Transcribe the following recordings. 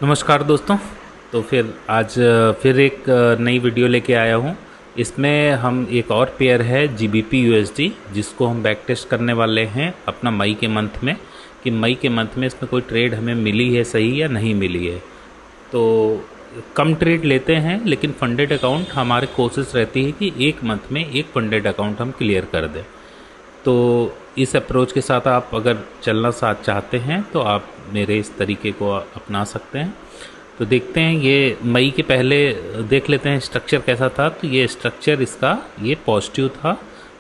नमस्कार दोस्तों। तो फिर आज फिर एक नई वीडियो लेके आया हूँ। इसमें हम एक और पेयर है GBP USD जिसको हम बैक टेस्ट करने वाले हैं अपना मई के मंथ में, कि मई के मंथ में इसमें कोई ट्रेड हमें मिली है सही या नहीं मिली है। तो कम ट्रेड लेते हैं, लेकिन फंडेड अकाउंट हमारी कोशिश रहती है कि एक मंथ में एक फंडेड अकाउंट हम क्लियर कर दें। तो इस अप्रोच के साथ आप अगर चलना साथ चाहते हैं तो आप मेरे इस तरीके को अपना सकते हैं। तो देखते हैं, ये मई के पहले देख लेते हैं स्ट्रक्चर कैसा था। तो ये स्ट्रक्चर इसका ये पॉजिटिव था,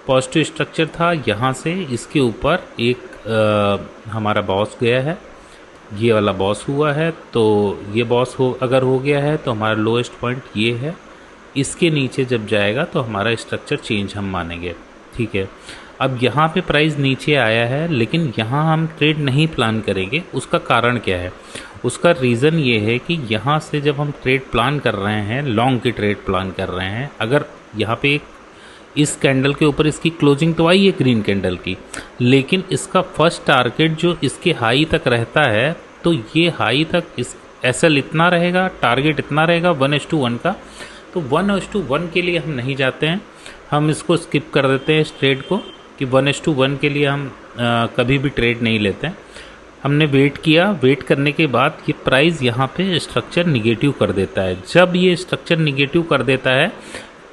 पॉजिटिव स्ट्रक्चर था। यहाँ से इसके ऊपर एक हमारा बॉस गया है, ये वाला बॉस हुआ है। तो ये बॉस अगर हो गया है तो हमारा लोएस्ट पॉइंट ये है। इसके नीचे जब जाएगा तो हमारा स्ट्रक्चर चेंज हम मानेंगे, ठीक है। अब यहाँ पे प्राइस नीचे आया है, लेकिन यहाँ हम ट्रेड नहीं प्लान करेंगे। उसका कारण क्या है? उसका रीज़न ये है कि यहाँ से जब हम ट्रेड प्लान कर रहे हैं, लॉन्ग की ट्रेड प्लान कर रहे हैं, अगर यहाँ पे इस कैंडल के ऊपर इसकी क्लोजिंग तो आई है ग्रीन कैंडल की, लेकिन इसका फर्स्ट टारगेट जो इसके हाई तक रहता है, तो ये हाई तक इस SL इतना रहेगा, टारगेट इतना रहेगा 1:1 का। तो 1:1 के लिए हम नहीं जाते हैं, हम इसको स्किप कर देते हैं इस ट्रेड को, कि 1:1 के लिए हम कभी भी ट्रेड नहीं लेते हैं। हमने वेट किया, वेट करने के बाद ये प्राइस यहाँ पे स्ट्रक्चर निगेटिव कर देता है। जब ये स्ट्रक्चर निगेटिव कर देता है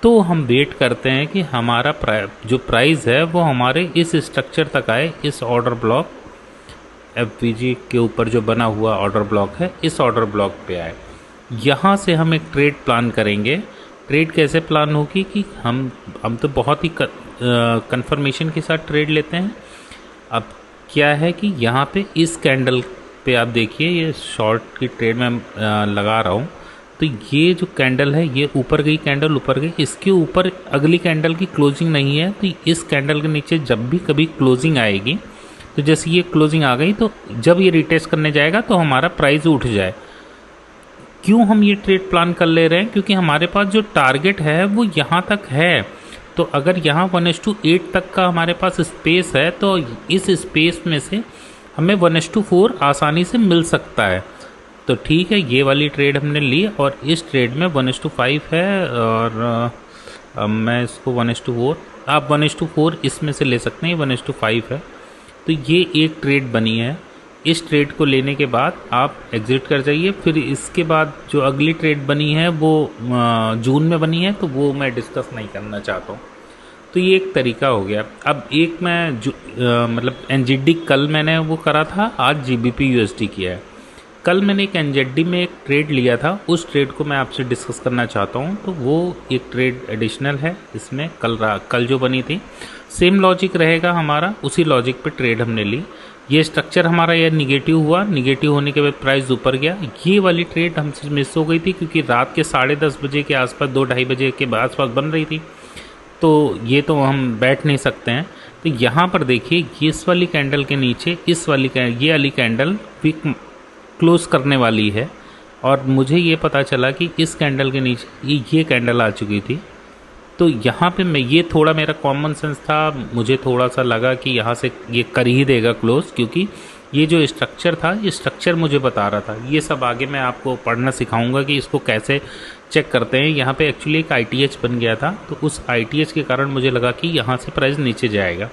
तो हम वेट करते हैं कि हमारा जो प्राइस है वो हमारे इस स्ट्रक्चर तक आए, इस ऑर्डर ब्लॉक FVG के ऊपर जो बना हुआ ऑर्डर ब्लॉक है, इस ऑर्डर ब्लॉक पे आए। यहाँ से हम एक ट्रेड प्लान करेंगे। ट्रेड कैसे प्लान होगी कि हम तो बहुत ही कंफर्मेशन के साथ ट्रेड लेते हैं। अब क्या है कि यहाँ पे इस कैंडल पे आप देखिए, ये शॉर्ट की ट्रेड में लगा रहा हूँ। तो ये जो कैंडल है, ये ऊपर गई, कैंडल ऊपर गई, इसके ऊपर अगली कैंडल की क्लोजिंग नहीं है। तो इस कैंडल के नीचे जब भी कभी क्लोजिंग आएगी, तो जैसे ये क्लोजिंग आ गई, तो जब ये रिटेस्ट करने जाएगा तो हमारा प्राइस उठ जाए। क्यों हम ये ट्रेड प्लान कर ले रहे हैं? क्योंकि हमारे पास जो टारगेट है वो यहाँ तक है। तो अगर यहाँ 1:8 तक का हमारे पास स्पेस है, तो इस स्पेस में से हमें 1:4 आसानी से मिल सकता है। तो ठीक है, ये वाली ट्रेड हमने ली, और इस ट्रेड में 1:5 है, और मैं इसको 1:4, आप 1:4 इसमें से ले सकते हैं, 1:5 है। तो ये एक ट्रेड बनी है। इस ट्रेड को लेने के बाद आप एग्जिट कर जाइए। फिर इसके बाद जो अगली ट्रेड बनी है वो जून में बनी है, तो वो मैं डिस्कस नहीं करना चाहता हूँ। तो ये एक तरीका हो गया। अब एक मैं मतलब NZD कल मैंने वो करा था, आज GBP USD किया है। कल मैंने एक NZD में एक ट्रेड लिया था, उस ट्रेड को मैं आपसे डिस्कस करना चाहता हूँ। तो वो एक ट्रेड एडिशनल है इसमें, कल जो बनी थी, सेम लॉजिक रहेगा हमारा, उसी लॉजिक पे ट्रेड हमने ली। ये स्ट्रक्चर हमारा ये निगेटिव हुआ, निगेटिव होने के बाद प्राइस ऊपर गया। ये वाली ट्रेड हमसे मिस हो गई थी, क्योंकि रात के 10:30 बजे के आसपास, 2-2:30 बजे के आसपास बन रही थी। तो ये तो हम बैठ नहीं सकते हैं। तो यहाँ पर देखिए, इस वाली कैंडल के नीचे ये वाली कैंडल वीक क्लोज करने वाली है, और मुझे ये पता चला कि इस कैंडल के नीचे ये कैंडल आ चुकी थी। तो यहाँ पे ये थोड़ा मेरा कॉमन सेंस था, मुझे थोड़ा सा लगा कि यहाँ से ये कर ही देगा क्लोज, क्योंकि ये जो स्ट्रक्चर था, ये स्ट्रक्चर मुझे बता रहा था। ये सब आगे मैं आपको पढ़ना सिखाऊंगा कि इसको कैसे चेक करते हैं। यहाँ पे एक्चुअली एक ITH बन गया था, तो उस ITH के कारण मुझे लगा कि यहाँ से प्राइस नीचे जाएगा।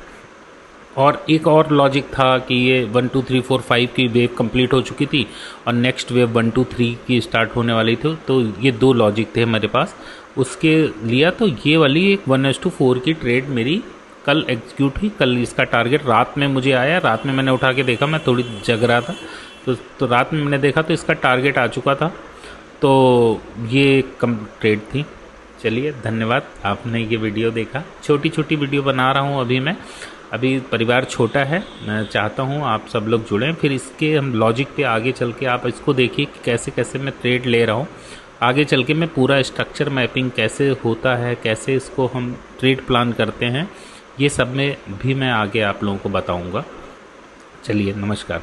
और एक और लॉजिक था कि ये 1 2 3 4 5 की वेव कंप्लीट हो चुकी थी, और नेक्स्ट वेव 1 2 3 की स्टार्ट होने वाली थी। तो ये दो लॉजिक थे मेरे पास, उसके लिया। तो ये वाली एक 1:4 की ट्रेड मेरी कल एग्जीक्यूट हुई। कल इसका टारगेट रात में मुझे आया, रात में मैंने उठा के देखा, मैं थोड़ी जग रहा था, तो रात में मैंने देखा तो इसका टारगेट आ चुका था। तो ये कम ट्रेड थी। चलिए, धन्यवाद, आपने ये वीडियो देखा। छोटी छोटी वीडियो बना रहा हूँ अभी परिवार छोटा है, मैं चाहता हूँ आप सब लोग जुड़ें। फिर इसके हम लॉजिक पे आगे चल के आप इसको देखिए कि कैसे कैसे मैं ट्रेड ले रहा हूँ। आगे चल के मैं पूरा स्ट्रक्चर मैपिंग कैसे होता है, कैसे इसको हम ट्रेड प्लान करते हैं, ये सब में भी मैं आगे आप लोगों को बताऊँगा। चलिए, नमस्कार।